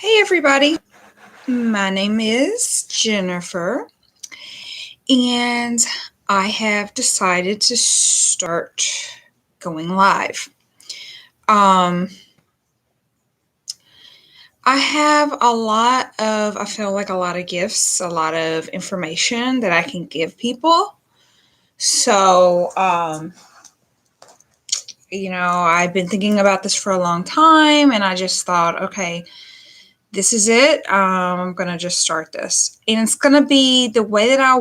Hey everybody, my name is Jennifer, and I have decided to start going live. Um, I feel like a lot of gifts, a lot of information that I can give people. So, I've been thinking about this for a long time, and I just thought, okay, this is it. I'm going to just start this. And it's going to be the way that I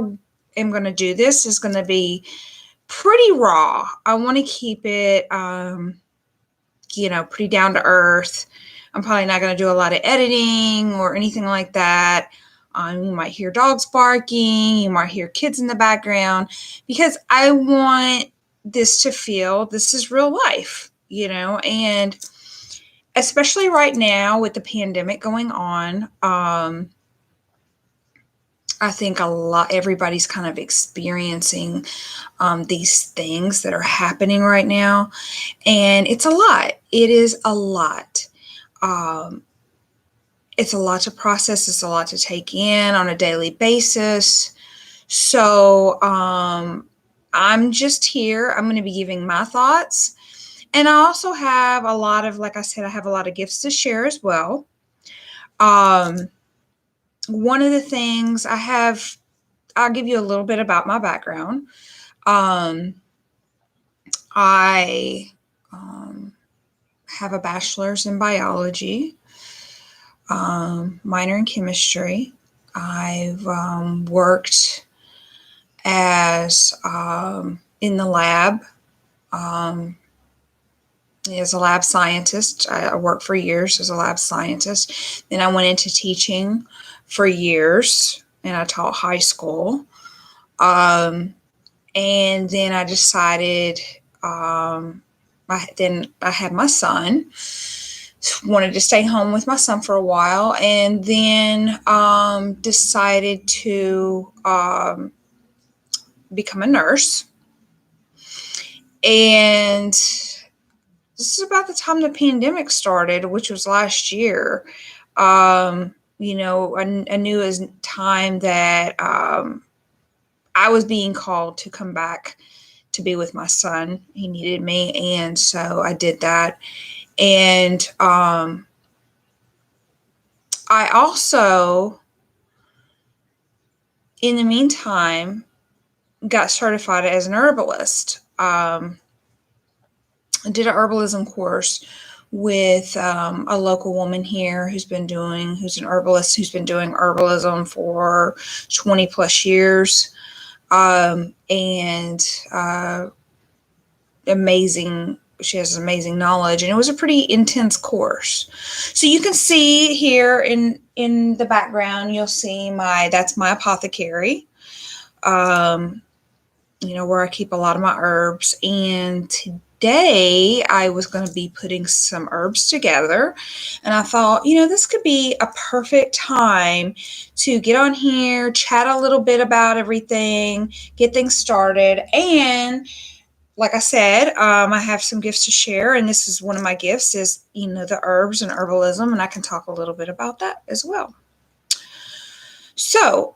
am going to do this is going to be pretty raw. I want to keep it, pretty down to earth. I'm probably not going to do a lot of editing or anything like that. You might hear dogs barking. You might hear kids in the background because I want this to feel this is real life, and especially right now with the pandemic going on. I think everybody's kind of experiencing these things that are happening right now. And it's a lot. It is a lot. Um, it's a lot to process. It's a lot to take in on a daily basis. So I'm just here. I'm going to be giving my thoughts. And I also have like I said, I have a lot of gifts to share as well. One of the things I'll give you a little bit about my background. I have a bachelor's in biology, minor in chemistry. I've worked as in the lab as a lab scientist. I worked for years as a lab scientist. Then I went into teaching for years, and I taught high school. And then I decided, then I had my son, wanted to stay home with my son for a while, and then decided to become a nurse. And this is about the time the pandemic started, which was last year. I knew it was time that I was being called to come back to be with my son. He needed me, and so I did that. And I also, in the meantime, got certified as an herbalist. I did an herbalism course with a local woman here who's an herbalist who's been doing herbalism for 20 plus years. And amazing. She has amazing knowledge, and it was a pretty intense course. So you can see here in the background, you'll see that's my apothecary, where I keep a lot of my herbs. And today I was going to be putting some herbs together, and I thought, this could be a perfect time to get on here, chat a little bit about everything, get things started. And like I said, I have some gifts to share, and this is one of my gifts is, the herbs and herbalism, and I can talk a little bit about that as well. So,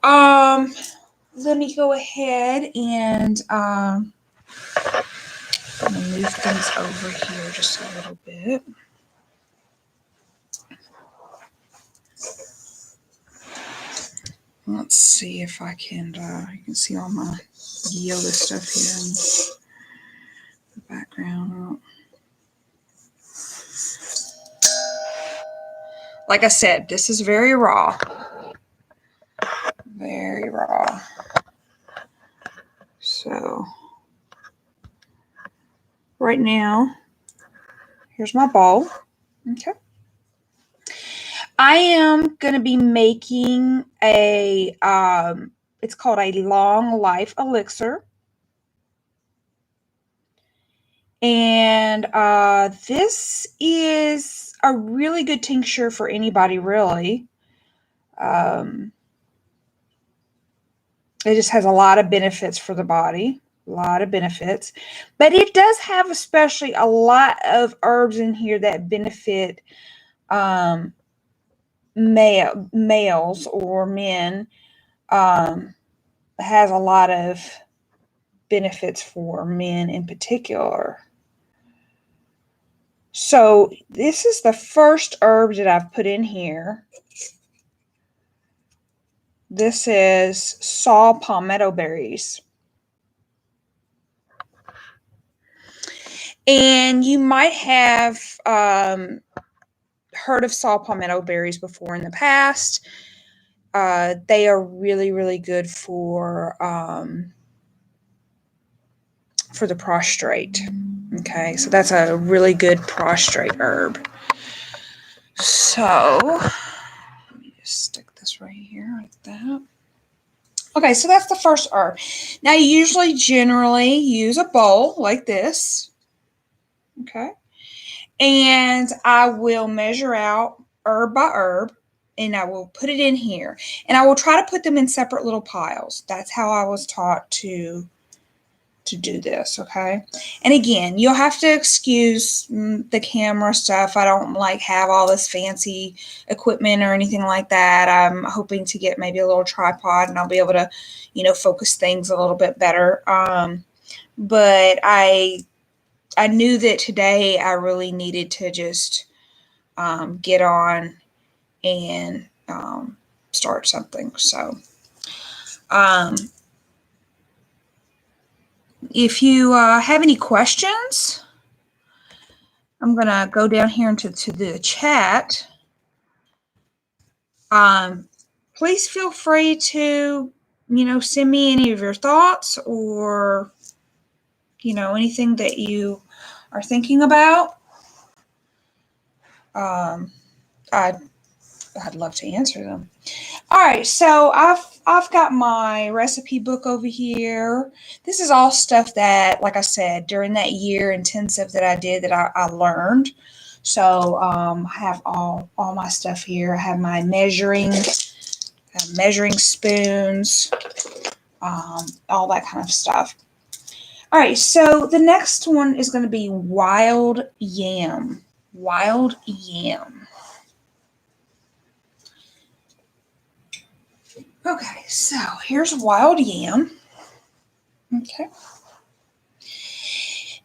let me go ahead and I'm going to move things over here just a little bit. Let's see if I can, you can see all my yellow stuff here in the background. Like I said, this is very raw. Very raw. So, right now, here's my bowl. Okay. I am going to be making it's called a long life elixir. And this is a really good tincture for anybody, really. It just has a lot of benefits for the body, a lot of benefits. But it does have especially a lot of herbs in here that benefit males or men, has a lot of benefits for men in particular. So this is the first herb that I've put in here. This is saw palmetto berries. And you might have heard of saw palmetto berries before in the past. They are really, really good for the prostrate. Okay, so that's a really good prostrate herb. So let me just stick this right here like that. Okay, so that's the first herb. Now you usually generally use a bowl like this. Okay. And I will measure out herb by herb and I will put it in here. And I will try to put them in separate little piles. That's how I was taught to do this, okay? And again, you'll have to excuse the camera stuff. I don't like have all this fancy equipment or anything like that. I'm hoping to get maybe a little tripod and I'll be able to, focus things a little bit better. But I knew that today I really needed to just get on and start something. So if you have any questions, I'm going to go down here into the chat. Please feel free to, send me any of your thoughts or, anything that you are thinking about. I'd love to answer them. All right, so I've got my recipe book over here. This is all stuff that, like I said, during that year intensive that I did that I learned. So I have all my stuff here. I have my measuring spoons, all that kind of stuff. All right, so the next one is going to be wild yam. Wild yam. Okay, so here's wild yam. Okay.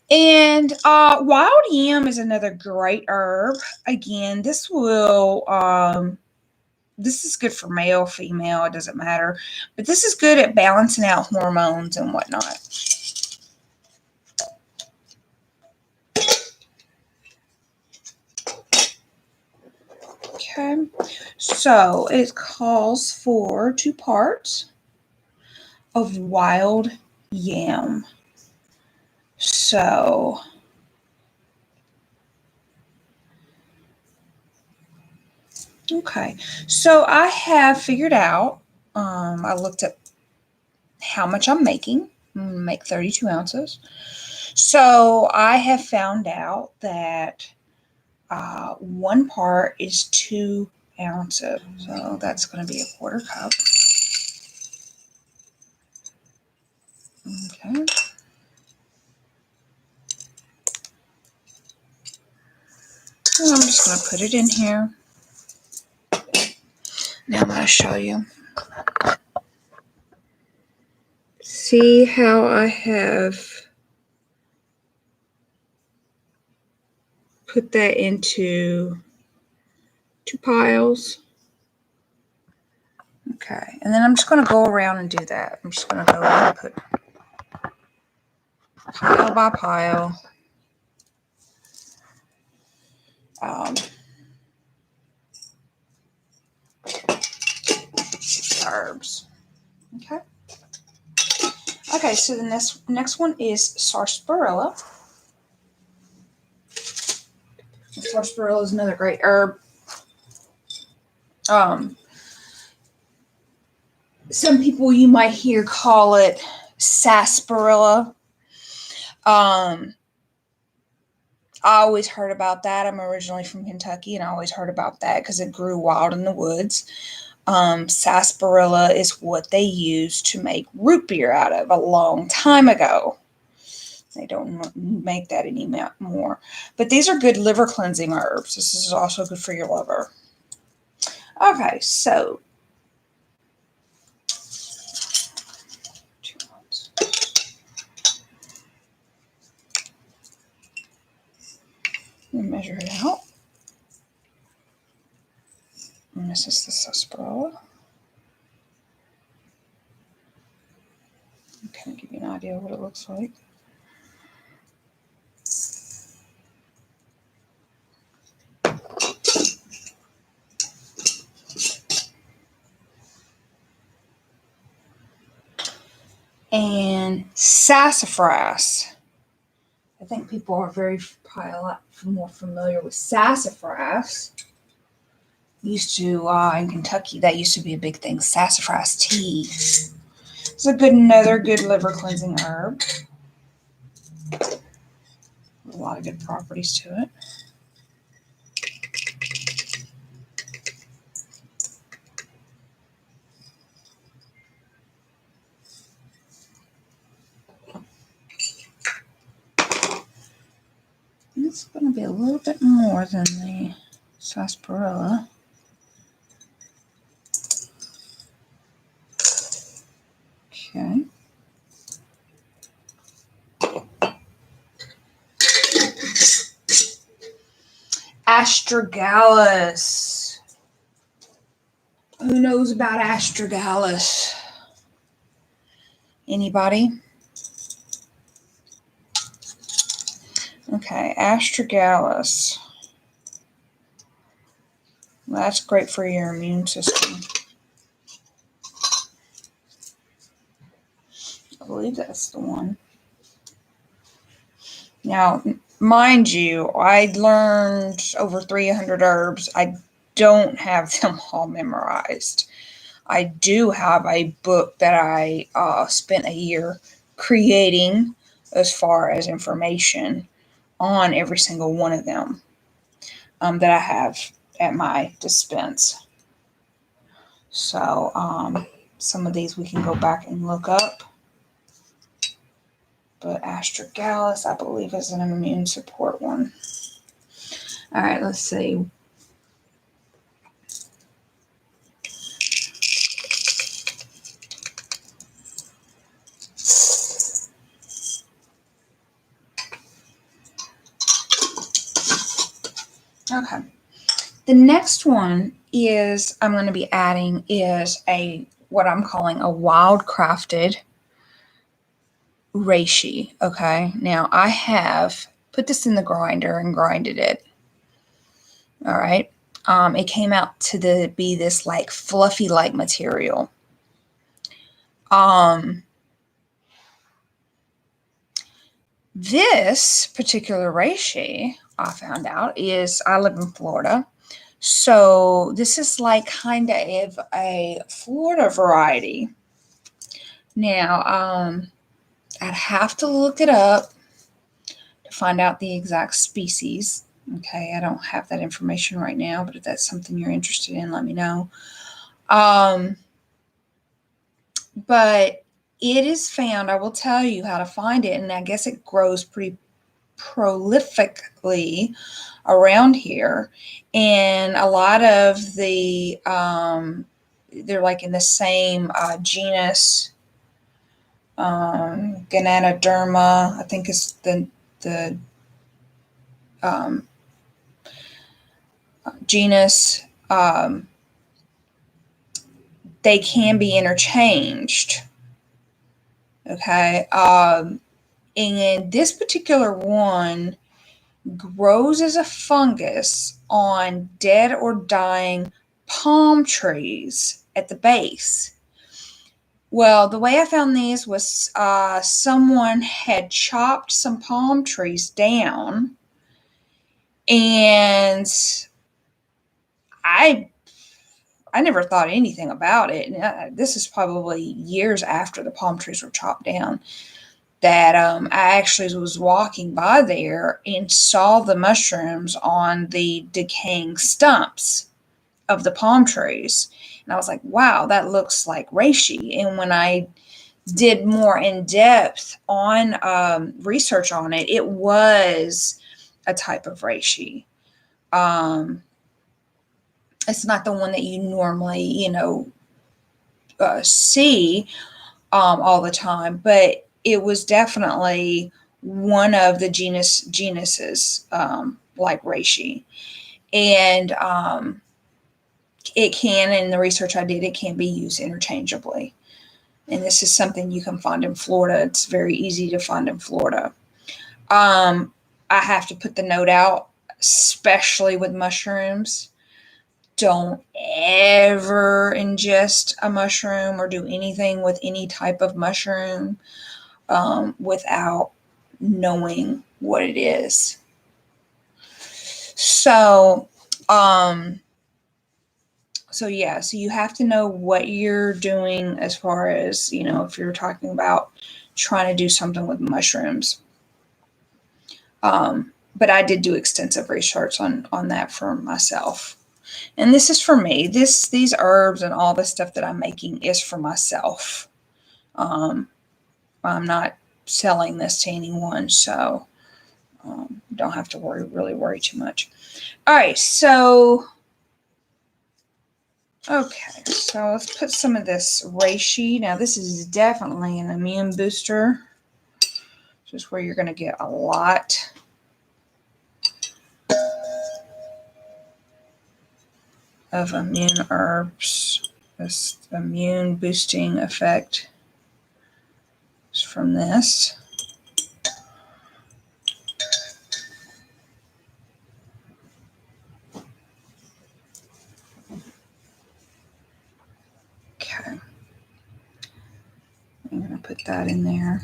And wild yam is another great herb. Again, this is good for male, female, it doesn't matter. But this is good at balancing out hormones and whatnot. Okay, so it calls for 2 parts of wild yam. So okay, so I have figured out, I looked at how much I'm making. I'm going to make 32 ounces. So I have found out that 1 part is 2 ounces. So that's going to be a 1/4 cup. Okay. And I'm just going to put it in here. Now I'm going to show you. See how I have put that into 2 piles. Okay, and then I'm just going to go around and do that. I'm just going to go and put pile by pile. Herbs. Okay. Okay, so the next one is sarsaparilla. Sarsaparilla is another great herb. Some people you might hear call it sarsaparilla. I always heard about that. I'm originally from Kentucky, and I always heard about that because it grew wild in the woods. Sarsaparilla is what they used to make root beer out of a long time ago. They don't make that anymore. But these are good liver cleansing herbs. This is also good for your liver. Okay, so let me measure it out. And this is the sarsaparilla. Kind of give you an idea of what it looks like. And sassafras. I think people are probably a lot more familiar with sassafras. Used to, in Kentucky, that used to be a big thing, sassafras tea. It's another good liver cleansing herb. A lot of good properties to it. And it's going to be a little bit more than the sarsaparilla. Okay. Astragalus. Who knows about astragalus? Anybody? Okay, astragalus. Well, that's great for your immune system. I believe that's the one. Now, mind you, I learned over 300 herbs. I don't have them all memorized. I do have a book that I spent a year creating as far as information on every single one of them that I have at my dispense. So some of these we can go back and look up. But astragalus, I believe, is an immune support one. All right, let's see. Okay. The next one is I'm going to be adding is what I'm calling a wild crafted reishi. Okay. Now I have put this in the grinder and grinded it. All right. It came out to be this like fluffy like material. This particular reishi, I found out, I live in Florida. So this is like kind of a Florida variety. Now, I'd have to look it up to find out the exact species. Okay, I don't have that information right now, but if that's something you're interested in, let me know. But it is found, I will tell you how to find it, and I guess it grows pretty prolifically around here. And a lot of the, they're like in the same genus, Ganoderma, I think is the genus. They can be interchanged. Okay. And this particular one grows as a fungus on dead or dying palm trees at the base. Well, the way I found these was someone had chopped some palm trees down, and I never thought anything about it. And this is probably years after the palm trees were chopped down that I actually was walking by there and saw the mushrooms on the decaying stumps of the palm trees. And I was like, wow, that looks like reishi. And when I did more in depth on research on it, it was a type of reishi. It's not the one that you normally, see all the time, but it was definitely one of the genuses, like reishi. And it can, in the research I did, it can be used interchangeably. And this is something you can find in Florida. It's very easy to find in Florida. Um, I have to put the note out, especially with mushrooms. Don't ever ingest a mushroom or do anything with any type of mushroom without knowing what it is. So, so you have to know what you're doing as far as, if you're talking about trying to do something with mushrooms. But I did do extensive research on that for myself. And this is for me. These herbs and all the stuff that I'm making is for myself. I'm not selling this to anyone, so don't have to really worry too much. All right, so let's put some of this reishi. Now, this is definitely an immune booster, just where you're going to get a lot. Of immune herbs. This immune boosting effect is from this. Okay. I'm going to put that in there.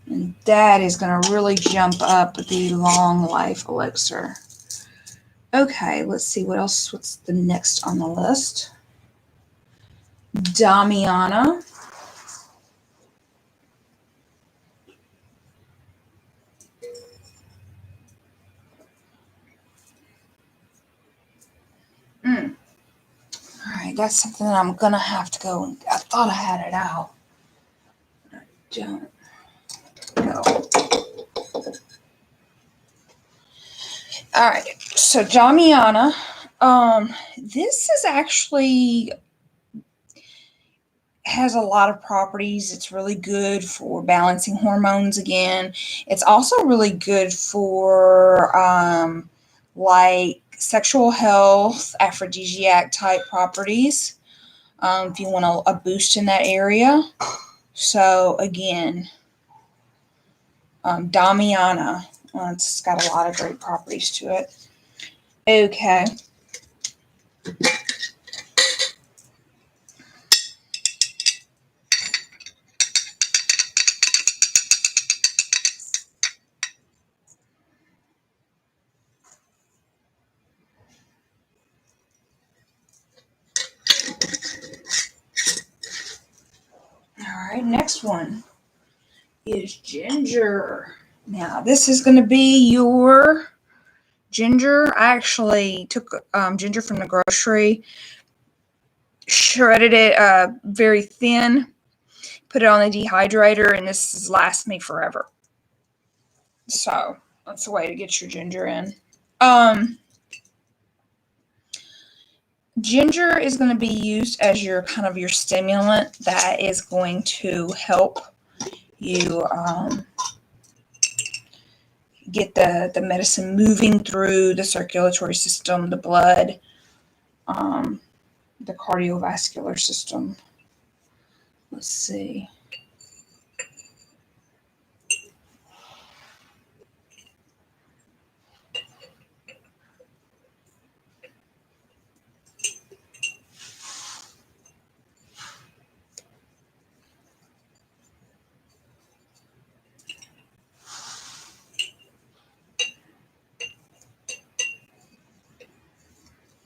And that is going to really jump up the long life elixir. Okay, let's see what else. What's the next on the list? Damiana. All right, that's something that I'm going to have to go. I thought I had it out. But I don't. No. All right, so Damiana. This is actually has a lot of properties. It's really good for balancing hormones again. It's also really good for like sexual health, aphrodisiac type properties, if you want a boost in that area. So again, Damiana, it's got a lot of great properties to it. Okay. All right, next one is ginger. Now, this is going to be your ginger. I actually took ginger from the grocery, shredded it very thin, put it on the dehydrator, and this has lasted me forever. So that's the way to get your ginger in. Ginger is going to be used as your kind of your stimulant that is going to help you get the medicine moving through the circulatory system, the blood, the cardiovascular system. Let's see.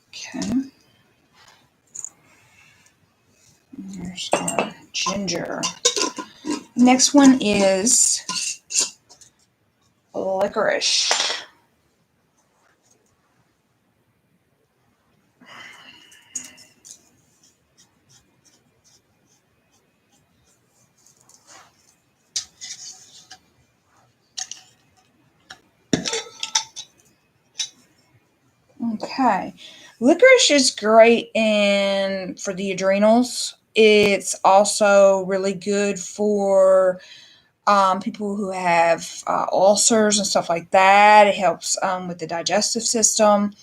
Okay. There's our ginger. Next one is licorice. Okay. Licorice is great for the adrenals. It's also really good for people who have ulcers and stuff like that. It helps with the digestive system.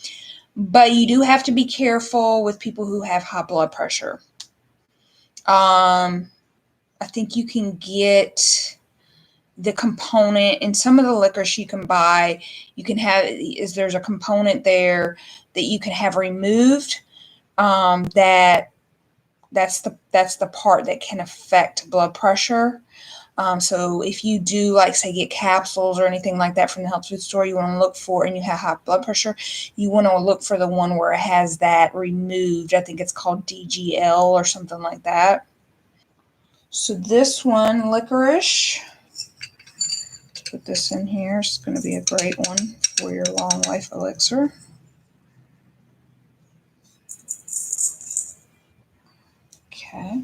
But you do have to be careful with people who have high blood pressure. I think you can get the component in some of the licorice you can buy. You can have there's a component there that you can have removed. That's the part that can affect blood pressure. So if you do, like, say, get capsules or anything like that from the health food store, you want to look for, and you have high blood pressure, you want to look for the one where it has that removed. I think it's called DGL or something like that. So this one, licorice, put this in here. It's going to be a great one for your long life elixir. Okay.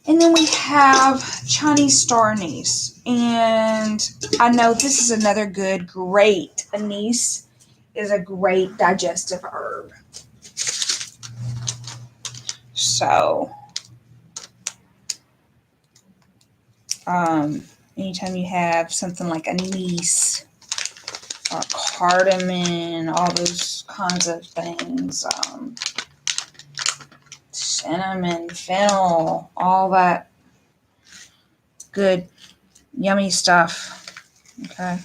And then we have Chinese star anise. And I know this is another great anise is a great digestive herb. So, anytime you have something like anise or cardamom, all those kinds of things, cinnamon, fennel, all that good, yummy stuff. Okay.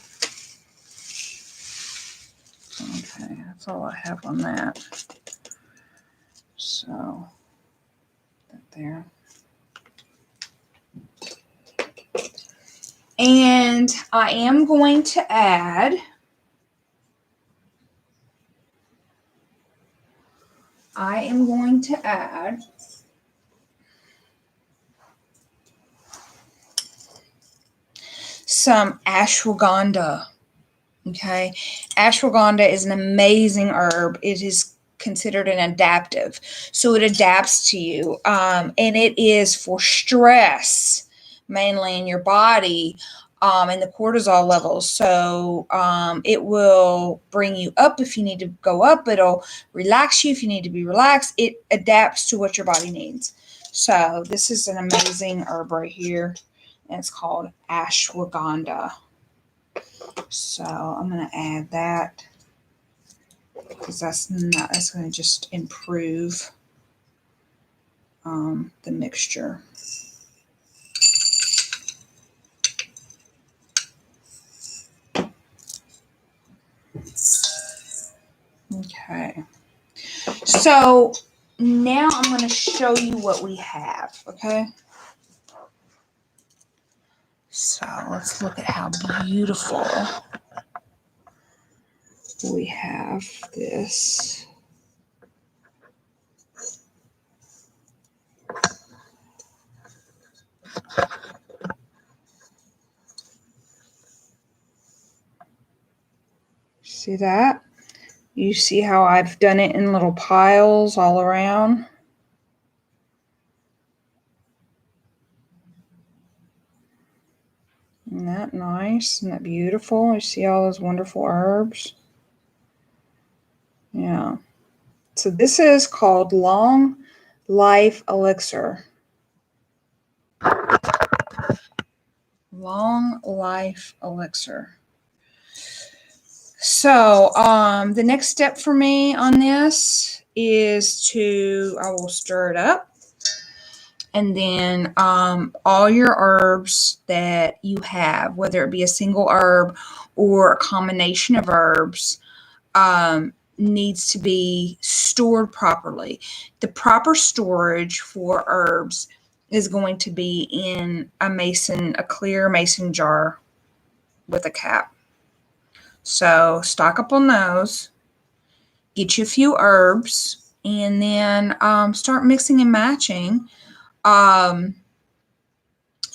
Okay, that's all I have on that. So, that there. And I am going to add some ashwagandha. Okay. Ashwagandha is an amazing herb. It is considered an adaptive. So it adapts to you. And it is for stress, mainly in your body, and the cortisol levels. So it will bring you up if you need to go up. It'll relax you if you need to be relaxed. It adapts to what your body needs. So this is an amazing herb right here. And it's called ashwagandha. So I'm going to add that because that's going to just improve the mixture. Okay. So now I'm going to show you what we have. Okay. So let's look at how beautiful we have this. See that? You see how I've done it in little piles all around? Isn't that nice? Isn't that beautiful? You see all those wonderful herbs? Yeah. So this is called Long Life Elixir. Long Life Elixir. So the next step for me on this is I will stir it up. And then all your herbs that you have, whether it be a single herb or a combination of herbs, needs to be stored properly. The proper storage for herbs is going to be in a clear mason jar with a cap. So stock up on those, get you a few herbs, and then start mixing and matching.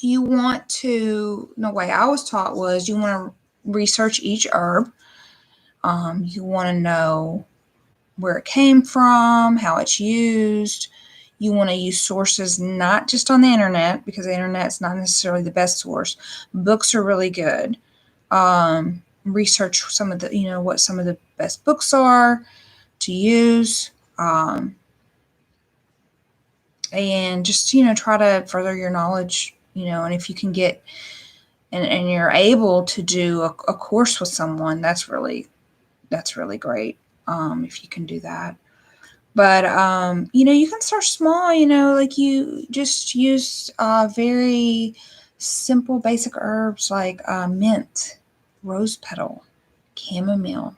You want to, the way I was taught was you want to research each herb. You want to know where it came from, how it's used. You want to use sources not just on the internet, because the internet's not necessarily the best source. Books are really good. Research some of the, what some of the best books are. to use. And just, try to further your knowledge, and if you can get and you're able to do a course with someone, that's really great. If you can do that. But, you can start small, like you just use very simple, basic herbs like mint, rose petal, chamomile.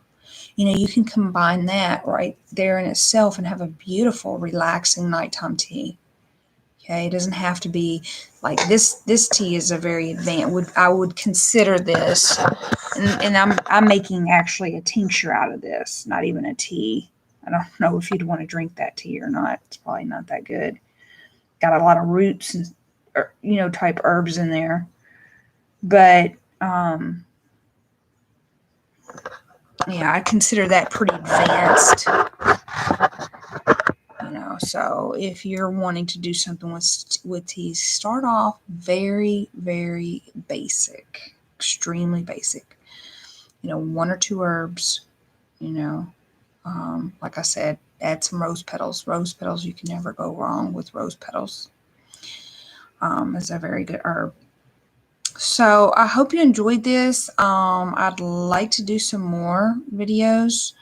You can combine that right there in itself and have a beautiful, relaxing nighttime tea. Okay, it doesn't have to be like this. This tea is a very advanced. I would consider this, and I'm making actually a tincture out of this, not even a tea. I don't know if you'd want to drink that tea or not. It's probably not that good. Got a lot of roots and type herbs in there, but yeah, I consider that pretty advanced. So if you're wanting to do something with teas, start off very, very basic, extremely basic. One or two herbs. Like I said, add some rose petals. Rose petals, you can never go wrong with rose petals. It's a very good herb. So I hope you enjoyed this. I'd like to do some more videos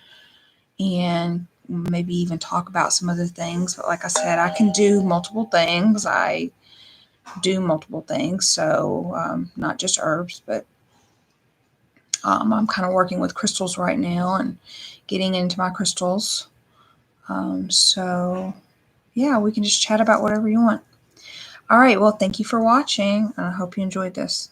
and maybe even talk about some other things. But like I said, I can do multiple things. I do multiple things. So not just herbs, but I'm kind of working with crystals right now and getting into my crystals. So yeah, we can just chat about whatever you want. All right. Well, thank you for watching, and I hope you enjoyed this.